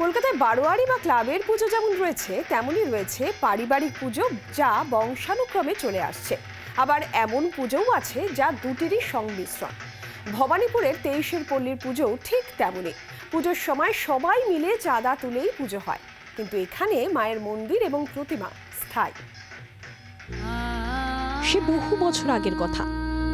কলকাতায় বারোয়ারি বা ক্লাবের পুজো যেমন রয়েছে তেমনই রয়েছে পারিবারিক পুজো, যা বংশানুক্রমে চলে আসছে। আবার এমন পুজোও আছে যা দুটিরই সংমিশ্রণ। ভবানীপুরের 23-এর পল্লীর পুজো ঠিক তেমনই। পুজোর সময় সবাই মিলে চাঁদা তুলেই পুজো হয়, কিন্তু এখানে মায়ের মন্দির এবং প্রতিমা স্থায়ী। সে বহু বছর আগের কথা।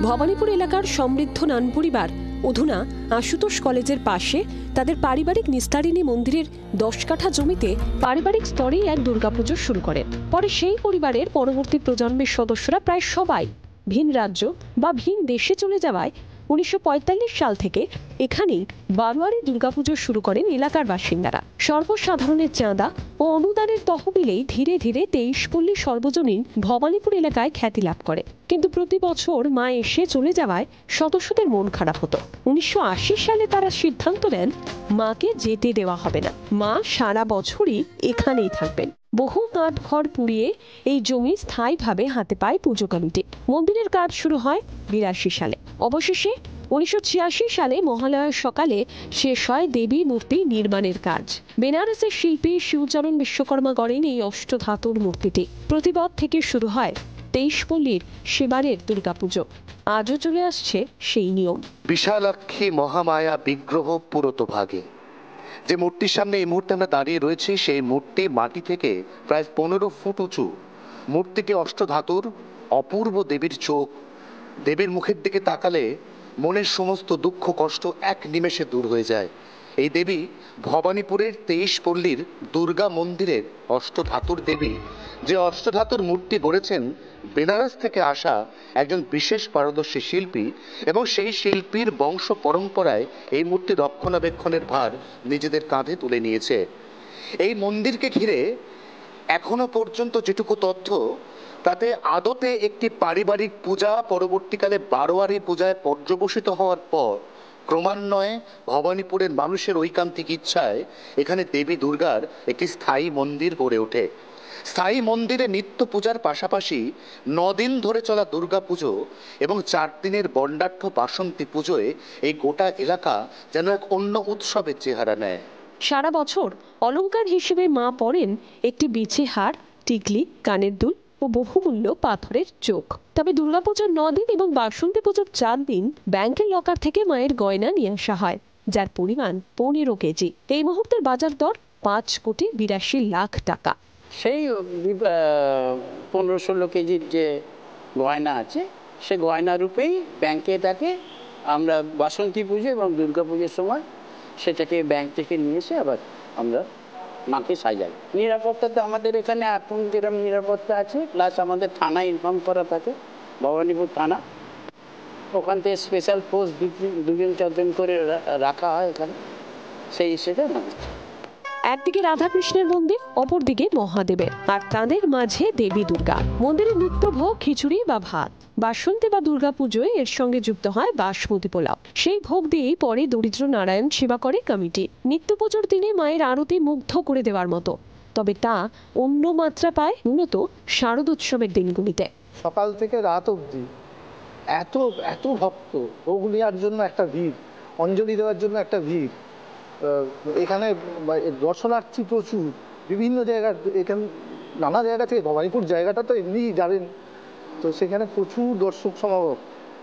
ভবানীপুর এলাকার সমৃদ্ধ নান পরিবার অধুনা আশুতোষ কলেজের পাশে তাদের পারিবারিক নিস্তারিণী মন্দিরের 10 কাঠা জমিতে পারিবারিক স্তরেই এক দুর্গাপুজো শুরু করেন। পরে সেই পরিবারের পরবর্তী প্রজন্মের সদস্যরা প্রায় সবাই ভিন রাজ্য বা ভিন দেশে চলে যাওয়ায় 1945 সাল থেকে এখানেই বারোয়ারি দুর্গাপুজো শুরু করেন এলাকার বাসিন্দারা। সর্বসাধারণের চাঁদা ও অনুদানের তহবিলেই ধীরে ধীরে 23 পল্লী সর্বজনীন ভবানীপুর এলাকায় খ্যাতি লাভ করে। কিন্তু প্রতি বছর মা এসে চলে যাওয়ায় সদস্যদের মন খারাপ হতো। 1980 সালে তারা সিদ্ধান্ত নেন মাকে যেতে দেওয়া হবে না, মা সারা বছরই এখানেই থাকবেন। বহু কাঠ খড় পুড়িয়ে এই জমি স্থায়ীভাবে হাতে পায় পুজো কমিটি। মন্দিরের কাজ শুরু হয় 82 সালে। অবশেষে 1986 সালে মহালয়ার সকালে শেষ হয় দেবী মূর্তি নির্মাণের কাজ। বেনারসের শিল্পী শিবচরণ বিশ্বকর্মা গড়েন এই অষ্টধাতুর মূর্তিটি। প্রতিপদ থেকে শুরু হয় 23 পল্লীর সেবারের দুর্গাপুজো। আজও চলে আসছে সেই নিয়ম। বিশালাক্ষী মহামায়া বিগ্রহ পুরত ভাগে যে মূর্তির সামনে এই মুহূর্তে আমরা দাঁড়িয়ে রয়েছি, সেই মূর্তি মাটি থেকে প্রায় 15 ফুট উঁচু। মূর্তিটি অষ্টধাতুর, অপূর্ব দেবীর চোখ। দেবীর মুখের দিকে তাকালে মনের সমস্ত দুঃখ কষ্ট এক নিমেষে দূর হয়ে যায়। এই দেবী ভবানীপুরের 23 পল্লীর দুর্গা মন্দিরের অষ্টধাতুর দেবী। যে অষ্টধাতুর মূর্তি গড়েছেন বেনারস থেকে আসা একজন বিশেষ পারদর্শী শিল্পী, এবং সেই শিল্পীর বংশ পরম্পরায় এই মূর্তি রক্ষণাবেক্ষণের ভার নিজেদের কাঁধে তুলে নিয়েছে। এই মন্দিরকে ঘিরে এখনো পর্যন্ত যেটুকু তথ্য, তাতে আদতে একটি পারিবারিক পূজা পরবর্তীকালে বারোয়ারি পূজায় পর্যবসিত হওয়ার পর ক্রমান্বয়ে ভবানীপুরের মানুষের ঐকান্তিক ইচ্ছায় এখানে দেবী দুর্গার একটি স্থায়ী মন্দির গড়ে ওঠে। স্থায়ী মন্দিরে নিত্য পূজার পাশাপাশি 9 দিন ধরে চলা দুর্গা পুজো এবং 4 দিনের বন্ডাঢ্য বাসন্তী পুজোয় এই গোটা এলাকা যেন এক অন্য উৎসবের চেহারা নেয়। সারা বছর অলংকার হিসেবে মা পরেন একটি বিছে হার, টিকলি, কানের দুল ও বহুমূল্য পাথরের চোখ। তবে দুর্গাপুজোর 9 দিন এবং বাসন্তী পুজোর 4 দিন ব্যাংকের লকার থেকে মায়ের গয়না নিয়ে আসা হয়, যার পরিমাণ 15 কেজি। এই মুহূর্তের বাজার দর 5,82,00,000 টাকা। সেই 15-16 কেজির যে গয়না আছে, সে গয়না রূপেই ব্যাংকে থাকে। আমরা বাসন্তী পুজো এবং দুর্গা পুজোর সময় সেটাকে ব্যাংক থেকে নিয়ে এসে আবার আমরা মাকে সাজাই। নিরাপত্তাতে আমাদের এখানে এখন যেরকম নিরাপত্তা আছে, প্লাস আমাদের থানা ইনফর্ম করা থাকে, ভবানীপুর থানা, ওখান থেকে স্পেশাল ফোর্স 2-4 করে রাখা হয় এখানে, সেই হিসেবে না। একদিকে রাধাকৃষ্ণের মন্দির, অপরদিকে মহাদেবের, আর তাদের মাঝে দেবী দুর্গা। মন্দিরে নিত্য ভোগ খিচুড়ি বা ভাত। বাসন্তী বা দুর্গা পুজোয় এর সঙ্গে যুক্ত হয় বাসমতি পোলাও। সেই ভোগ দিয়েই পরে দরিদ্র নারায়ণ সেবা করে কমিটি। নিত্য পুজোর দিনে মায়ের আরতি মুগ্ধ করে দেওয়ার মতো, তবে তা অন্য মাত্রা পায় মূলত শারদোৎসবের দিনগুলিতে। সকাল থেকে রাত অবধি এত এত ভক্ত, ভোগ নেওয়ার জন্য একটা ভিড়, অঞ্জলি দেওয়ার জন্য একটা ভিড়। এখানে দর্শনার্থী প্রচুর, বিভিন্ন জায়গার, এখানে নানা জায়গা থেকে। ভবানীপুর জায়গাটা তো এমনি জানেন, তো সেখানে প্রচুর দর্শক সমাগম,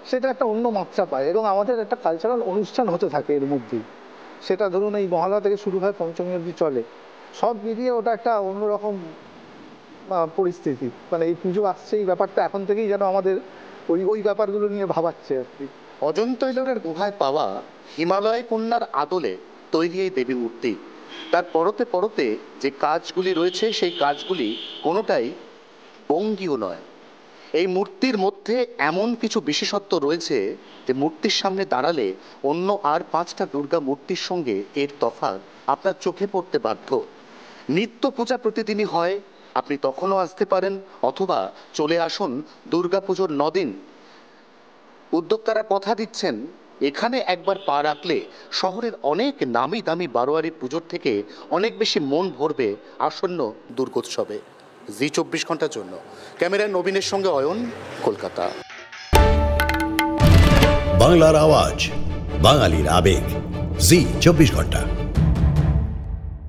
সেটা একটা অন্য মাত্রা পায়। এবং আমাদের একটা কালচারাল অনুষ্ঠান হতে থাকে এর মধ্যেই, সেটা ধরুন এই মহালয়া থেকে শুরু হয়, পঞ্চমী অবধি চলে। সব মিলিয়ে ওটা একটা অন্যরকম পরিস্থিতি। মানে এই পুজো আসছে, এই ব্যাপারটা এখন থেকেই যেন আমাদের ওই ব্যাপারগুলো নিয়ে ভাবাচ্ছে আর কি। অজন্তা ইলোরার গুহায় পাওয়া হিমালয় কন্যার আদলে তৈরি এই দেবী মূর্তি, তার পরতে পরতে যে কাজগুলি রয়েছে, সেই কাজগুলি কোনোটাই বঙ্গীয় নয়। এই মূর্তির মধ্যে এমন কিছু বিশেষত্ব রয়েছে যে মূর্তির সামনে দাঁড়ালে অন্য আর 5টা দুর্গা মূর্তির সঙ্গে এর তফাৎ আপনার চোখে পড়তে বাধ্য। নিত্য পূজা প্রতিদিনই হয়, আপনি তখনও আসতে পারেন, অথবা চলে আসুন দুর্গা পুজোর 9 দিন। উদ্যোক্তারা কথা দিচ্ছেন এখানে একবার পা রাখলে শহরের অনেক নামি দামি বারোয়ারি পুজোর থেকে অনেক বেশি মন ভরবে আসন্ন দুর্গোৎসবে। জি 24 ঘন্টার জন্য ক্যামেরায় নবীনের সঙ্গে অয়ন, কলকাতা। বাংলার আওয়াজ, বাঙালির আবেগ, জি 24 ঘন্টা।